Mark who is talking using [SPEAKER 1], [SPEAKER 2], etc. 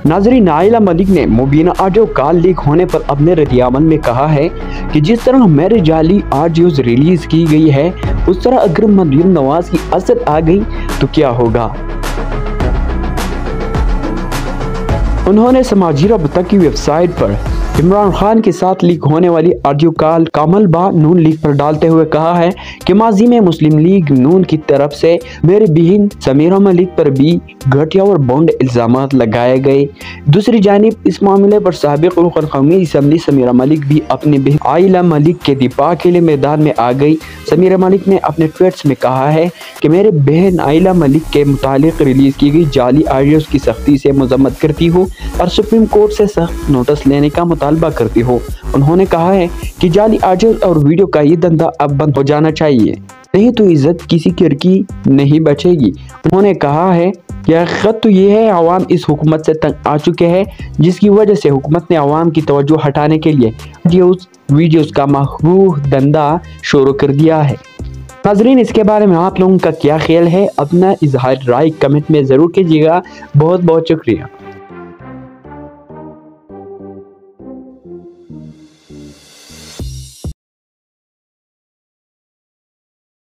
[SPEAKER 1] नाज़रीन, आइला मलिक ने Mubina audio call leak होने पर अपने रद्दियामल में कहा है कि जिस तरह मेरे जाली ऑडियोज रिलीज की गई है उस तरह अगर मरियम नवाज की असर आ गई तो क्या होगा। उन्होंने समाजी रब्ता की वेबसाइट पर इमरान खान के साथ लीक होने वाली ऑडियो कॉल कमल बा नून लीग पर डालते हुए कहा है कि माजी में मुस्लिम लीग नून की तरफ से मेरी बहन समीरा मलिक पर भी घटिया और बोंड इल्जाम लगाए गए। दूसरी जानिब इस मामले पर साबिक रुकन कौमी असम्बली समीरा मलिक भी अपनी बहन आइला मलिक के दिफा के लिए मैदान में आ गई। समीरा मलिक ने अपने ट्वीट्स में कहा है कि मेरे बहन आइला मलिक के मुतालिक रिलीज की गई जाली ऑडियोज की सख्ती से मजम्मत करती हूँ और सुप्रीम कोर्ट से सख्त नोटिस लेने का मुतालबा करती हो। उन्होंने कहा है कि जाली ऑडियो और वीडियो का ये धंधा अब बंद हो जाना चाहिए, नहीं तो इज्जत किसी की नहीं बचेगी। उन्होंने कहा है कि हकीकत तो ये है अवाम इस हुकूमत से तंग आ चुके हैं, जिसकी वजह से हुकूमत ने अवाम की तवज्जो हटाने के लिए वीडियोस का मखरूह धंधा शुरू कर दिया है। नाज़रीन, इसके बारे में आप लोगों का क्या ख्याल है? अपना इजहार राय कमेंट में ज़रूर कीजिएगा। बहुत बहुत शुक्रिया।